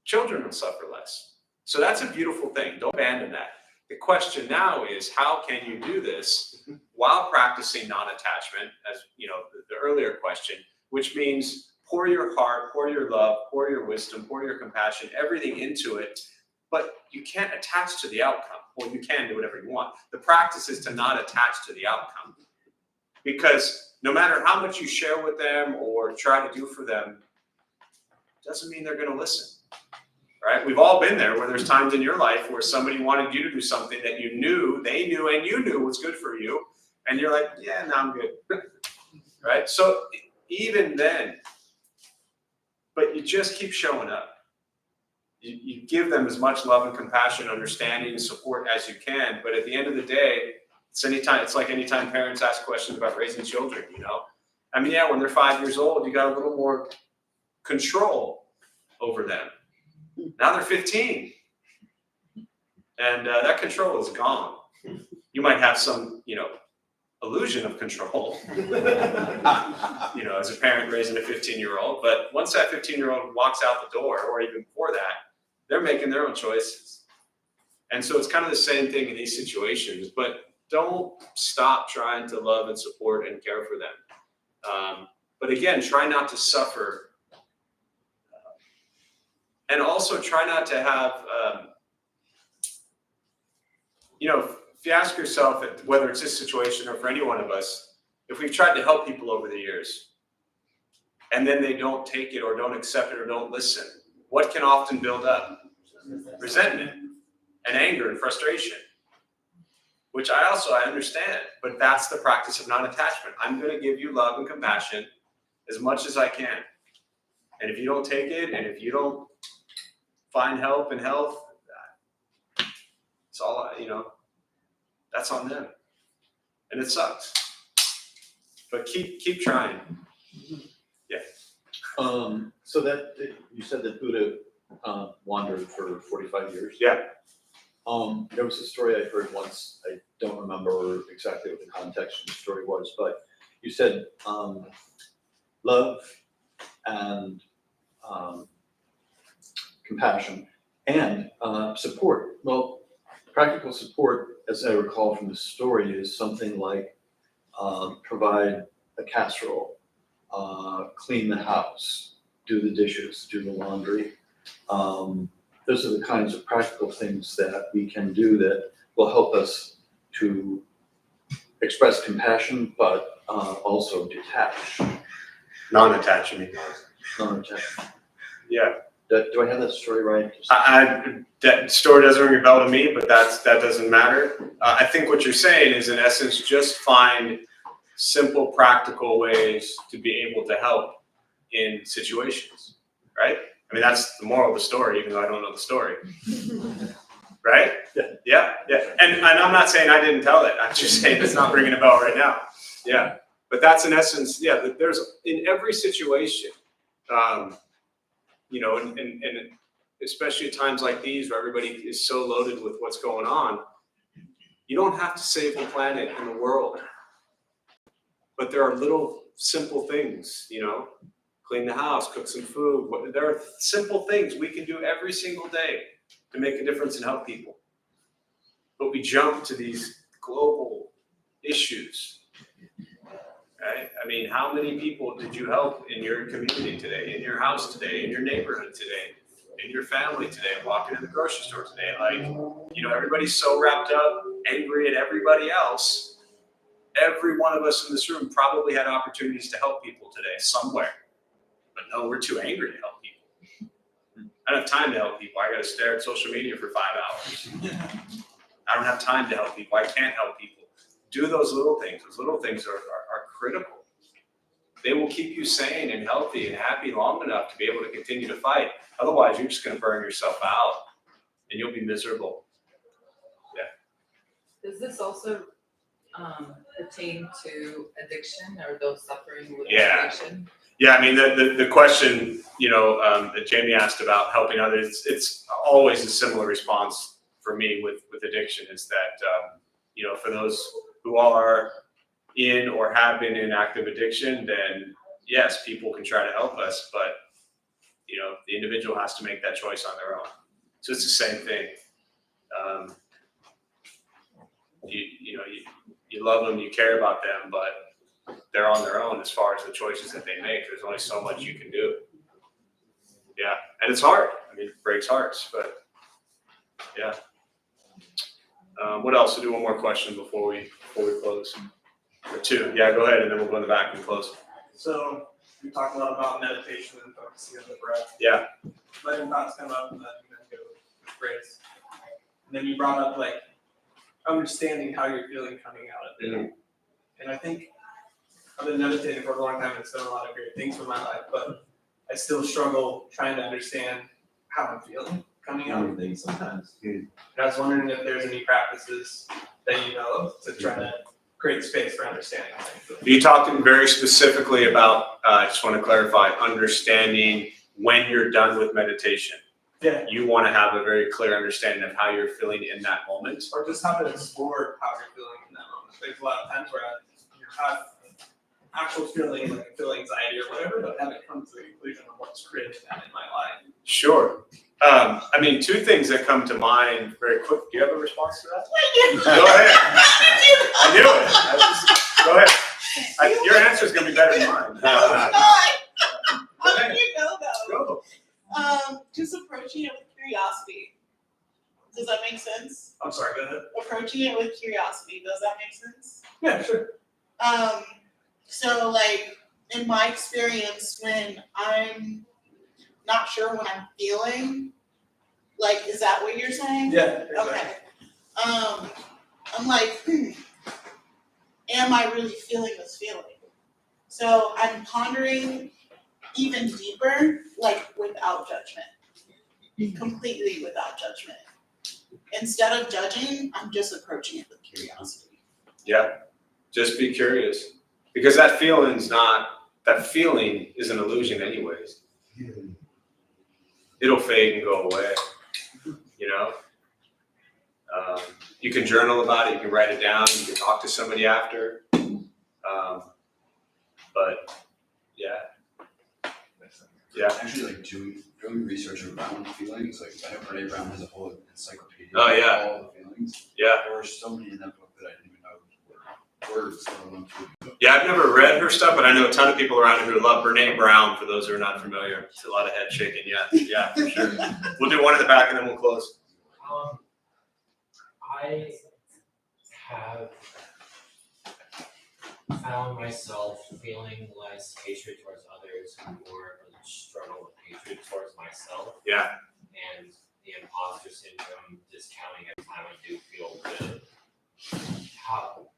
children will suffer less. So that's a beautiful thing. Don't abandon that. The question now is, how can you do this while practicing non-attachment, as the earlier question, which means pour your heart, pour your love, pour your wisdom, pour your compassion, everything into it, but you can't attach to the outcome. Well, you can do whatever you want. The practice is to not attach to the outcome, because no matter how much you share with them or try to do for them, doesn't mean they're going to listen. Right? We've all been there, where there's times in your life where somebody wanted you to do something that you knew, they knew, and you knew was good for you. And you're like, yeah, no, I'm good. Right? So even then, but you just keep showing up. You give them as much love and compassion, understanding, and support as you can. But at the end of the day, it's like anytime parents ask questions about raising children, I mean, yeah, when they're 5 years old, you got a little more control over them. Now they're 15, and that control is gone. You might have some, illusion of control, as a parent raising a 15-year-old. But once that 15-year-old walks out the door, or even before that, they're making their own choices. And so it's kind of the same thing in these situations. But don't stop trying to love and support and care for them. But again, try not to suffer. And also try not to have, if you ask yourself, whether it's this situation or for any one of us, if we've tried to help people over the years, and then they don't take it or don't accept it or don't listen, what can often build up? Resentment and anger and frustration, which I understand, but that's the practice of non-attachment. I'm going to give you love and compassion as much as I can. And if you don't take it, and if you don't find help and health, it's all, that's on them. And it sucks. But keep trying. Yeah. So that, you said that Buddha wandered for 45 years? Yeah. There was a story I heard once, I don't remember exactly what the context of the story was, but you said love and compassion and support. Well, practical support, as I recall from the story, is something like provide a casserole, clean the house, do the dishes, do the laundry. Those are the kinds of practical things that we can do that will help us to express compassion, but also detach. Non-attach, you mean? Non-attach. Yeah. Do I have that story right? That story doesn't ring a bell to me, but that doesn't matter. I think what you're saying is, in essence, just find simple, practical ways to be able to help in situations, right? I mean, that's the moral of the story, even though I don't know the story. Right? Yeah. And I'm not saying I didn't tell it. I'm just saying it's not ringing a bell right now. Yeah. But that's in essence, that there's in every situation, and especially at times like these where everybody is so loaded with what's going on, you don't have to save the planet and the world. But there are little simple things, clean the house, cook some food. There are simple things we can do every single day to make a difference and help people. But we jump to these global issues, right? I mean, how many people did you help in your community today, in your house today, in your neighborhood today, in your family today, walking in the grocery store today? Everybody's so wrapped up, angry at everybody else. Every one of us in this room probably had opportunities to help people today somewhere. But no, we're too angry to help people. I don't have time to help people. I got to stare at social media for 5 hours. I don't have time to help people. I can't help people. Do those little things. Those little things are critical. They will keep you sane and healthy and happy long enough to be able to continue to fight. Otherwise, you're just going to burn yourself out and you'll be miserable. Yeah. Does this also pertain to addiction or those suffering with Yeah. addiction? Yeah, I mean, the question, that Jamie asked about helping others, it's always a similar response for me with addiction is that, for those who are in or have been in active addiction, then yes, people can try to help us, but, the individual has to make that choice on their own. So it's the same thing. You love them, you care about them, but they're on their own as far as the choices that they make. There's only so much you can do. Yeah, and it's hard. I mean, it breaks hearts, but yeah. What else? We'll do one more question before we close. Or two. Yeah, go ahead, and then we'll go in the back and close. So we talked a lot about meditation and focusing on the breath. Yeah. Letting thoughts come up and letting them go with grace. And then you brought up understanding how you're feeling coming out of it. Mm-hmm. And I think I've been meditating for a long time and it's done a lot of great things for my life, but I still struggle trying to understand how I'm feeling coming out of things sometimes. And I was wondering if there's any practices that you know of to try to create space for understanding how I'm feeling. Are you talking very specifically about, I just want to clarify, understanding when you're done with meditation? Yeah. You want to have a very clear understanding of how you're feeling in that moment? Or just how to explore how you're feeling in that moment. There's a lot of times where you have actual feeling, like I feel anxiety or whatever, but haven't come to the conclusion of what's creating that in my life. Sure. I mean, two things that come to mind very quick. Do you have a response to that? Go ahead. I knew it. Go ahead. Your answer is going to be better than mine. How do you know though? Go. Just approaching it with curiosity. Does that make sense? I'm sorry, go ahead. Approaching approaching it with curiosity. Does that make sense? Yeah, sure. So like in my experience, when I'm not sure what I'm feeling, like, is that what you're saying? Yeah, exactly. Okay. I'm like, am I really feeling this feeling? So I'm pondering even deeper, like without judgment, completely without judgment. Instead of judging, I'm just approaching it with curiosity. Yeah, just be curious. Because that feeling is an illusion anyways. It'll fade and go away, you know? You can journal about it, you can write it down, you can talk to somebody after. But yeah. Actually, like doing research around feelings, like I know Brene Brown has a whole encyclopedia Oh, yeah. of all the feelings. Yeah. There were so many in that book that I didn't even know were words, let alone feelings. Yeah, I've never read her stuff, but I know a ton of people around here who love Brene Brown, for those who are not familiar. It's a lot of head shaking, yeah, for sure. We'll do one in the back and then we'll close. I have found myself feeling less hatred towards others and more of a struggle with hatred towards myself. Yeah. And the imposter syndrome discounting every time I do feel good. How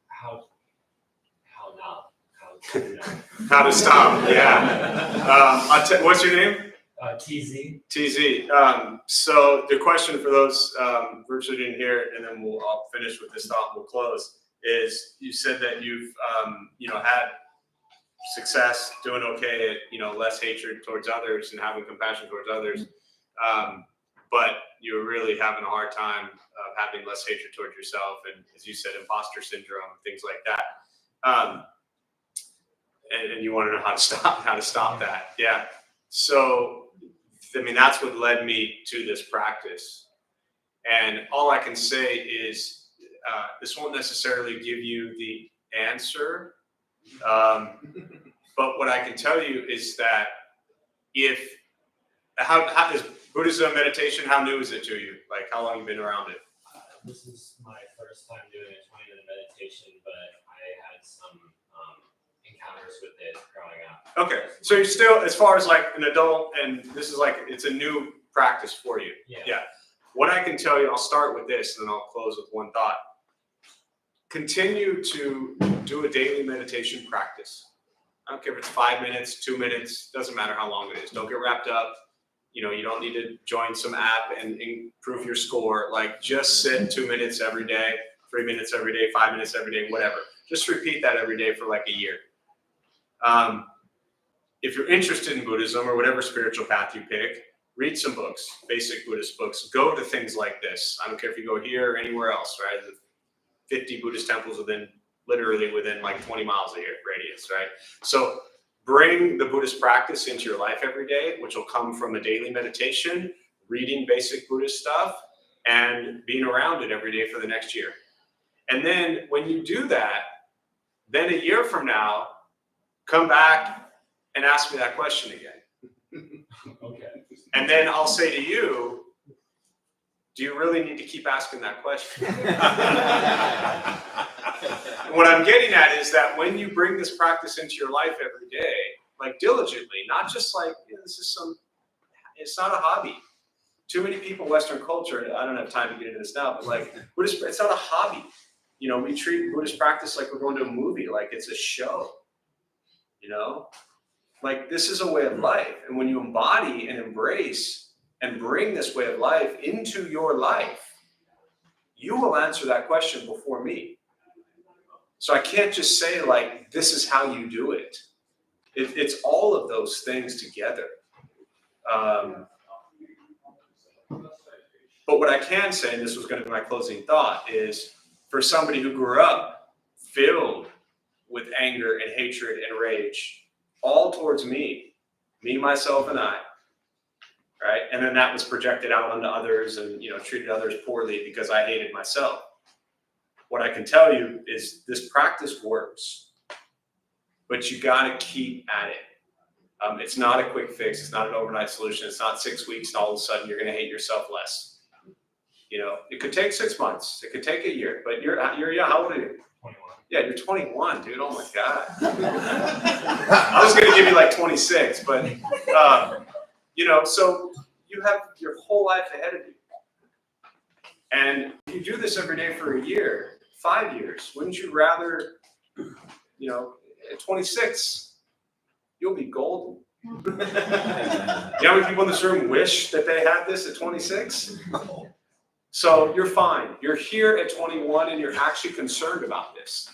How to stop, yeah. What's your name? TZ. TZ. So the question for those virtually didn't hear it, and then I'll finish with this thought and we'll close, is you said that you've had success, doing okay at less hatred towards others and having compassion towards others, but you're really having a hard time of having less hatred towards yourself, and as you said, imposter syndrome, things like that. And you want to know how to stop that. Yeah. So, I mean, that's what led me to this practice. And all I can say is this won't necessarily give you the answer. But what I can tell you is that how is Buddhism meditation, how new is it to you? Like, how long have you been around it? This is my first time doing a 20-minute meditation, but I had some encounters with it growing up. Okay, so you're still, as far as like an adult, and this is like, it's a new practice for you. Yeah. What I can tell you, I'll start with this, and then I'll close with one thought. Continue to do a daily meditation practice. I don't care if it's 5 minutes, 2 minutes, doesn't matter how long it is. Don't get wrapped up. You don't need to join some app and improve your score. Like, just sit 2 minutes every day, 3 minutes every day, 5 minutes every day, whatever. Just repeat that every day for like a year. If you're interested in Buddhism or whatever spiritual path you pick, read some books, basic Buddhist books. Go to things like this. I don't care if you go here or anywhere else, right? The 50 Buddhist temples literally within like 20 miles of your radius, right? So bring the Buddhist practice into your life every day, which will come from a daily meditation, reading basic Buddhist stuff, and being around it every day for the next year. And then when you do that, then a year from now, come back and ask me that question again. Okay. And then I'll say to you, do you really need to keep asking that question? What I'm getting at is that when you bring this practice into your life every day, like diligently, not just like, it's not a hobby. Too many people, Western culture, I don't have time to get into this now, but like Buddhist, it's not a hobby. We treat Buddhist practice like we're going to a movie, like it's a show. Like this is a way of life. And when you embody and embrace and bring this way of life into your life, you will answer that question before me. So I can't just say like, this is how you do it. It's all of those things together. But what I can say, and this was going to be my closing thought, is for somebody who grew up filled with anger and hatred and rage, all towards me, myself, and I, right? And then that was projected out onto others and, treated others poorly because I hated myself. What I can tell you is this practice works, but you got to keep at it. It's not a quick fix. It's not an overnight solution. It's not 6 weeks and all of a sudden you're going to hate yourself less. You know, it could take 6 months, it could take a year, but you're how old are you? 21. Yeah, you're 21, dude. Oh my God. I was gonna give you like 26, but you know, so you have your whole life ahead of you. And if you do this every day for a year, 5 years, wouldn't you rather, you know, at 26, you'll be golden. You know how many people in this room wish that they had this at 26? So you're fine. You're here at 21 and you're actually concerned about this.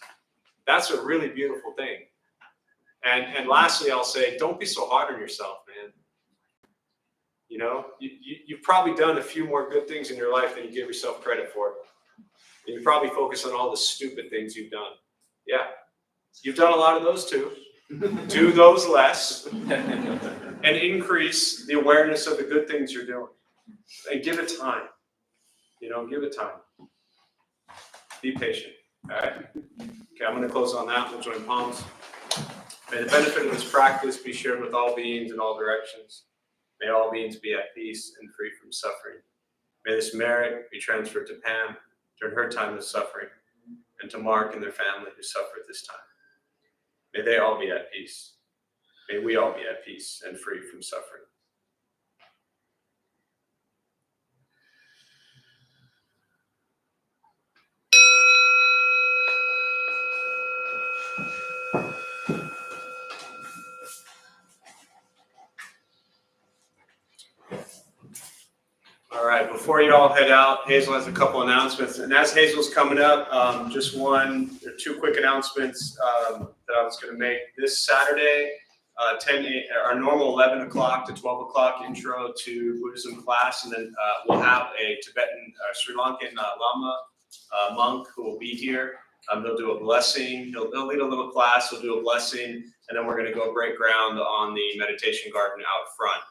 That's a really beautiful thing. And lastly, I'll say, don't be so hard on yourself, man. You know, you've probably done a few more good things in your life than you give yourself credit for. And you probably focus on all the stupid things you've done. Yeah, you've done a lot of those too. Do those less and increase the awareness of the good things you're doing. And give it time. You know, give it time. Be patient. All right. Okay, I'm going to close on that. We'll join palms. May the benefit of this practice be shared with all beings in all directions. May all beings be at peace and free from suffering. May this merit be transferred to Pam during her time of suffering, and to Mark and their family who suffer at this time. May they all be at peace. May we all be at peace and free from suffering. All right, before you all head out, Hazel has a couple announcements. And as Hazel's coming up, just one or two quick announcements that I was going to make. This Saturday, our normal 11 o'clock to 12 o'clock intro to Buddhism class. And then we'll have a Tibetan, Sri Lankan Lama monk who will be here. He'll do a blessing. He'll lead a little class. He'll do a blessing. And then we're going to go break ground on the meditation garden out front.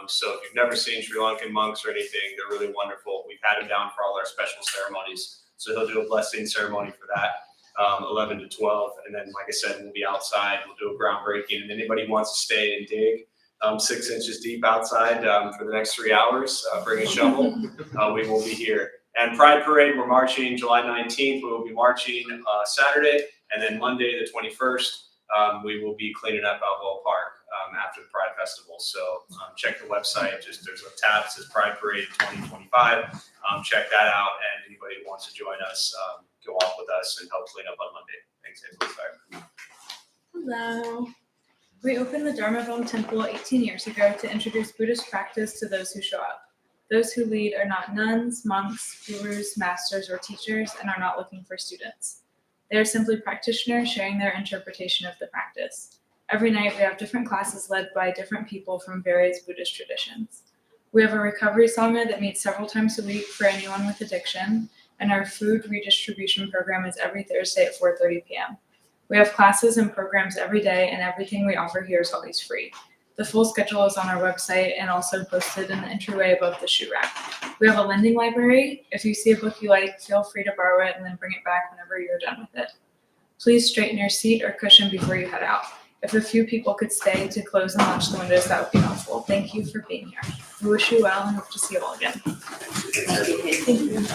So if you've never seen Sri Lankan monks or anything, they're really wonderful. We've had him down for all our special ceremonies. So he'll do a blessing ceremony for that, 11 to 12. And then, like I said, we'll be outside. We'll do a groundbreaking. And anybody who wants to stay and dig 6 inches deep outside for the next 3 hours, bring a shovel. We will be here. And Pride Parade, we're marching July 19th. We will be marching Saturday. And then Monday, the 21st, we will be cleaning up Balboa Park after the Pride Festival. So check the website. There's a tab that says Pride Parade 2025. Check that out. And anybody who wants to join us, go off with us and help clean up on Monday. Thanks, Hazel. Hello. We opened the Dharma Bum Temple 18 years ago to introduce Buddhist practice to those who show up. Those who lead are not nuns, monks, gurus, masters, or teachers, and are not looking for students. They are simply practitioners sharing their interpretation of the practice. Every night we have different classes led by different people from various Buddhist traditions. We have a recovery sangha that meets several times a week for anyone with addiction, and our food redistribution program is every Thursday at 4:30 p.m. We have classes and programs every day, and everything we offer here is always free. The full schedule is on our website and also posted in the entryway above the shoe rack. We have a lending library. If you see a book you like, feel free to borrow it and then bring it back whenever you're done with it. Please straighten your seat or cushion before you head out. If a few people could stay to close and launch the windows, that would be helpful. Thank you for being here. We wish you well and hope to see you all again. Thank you.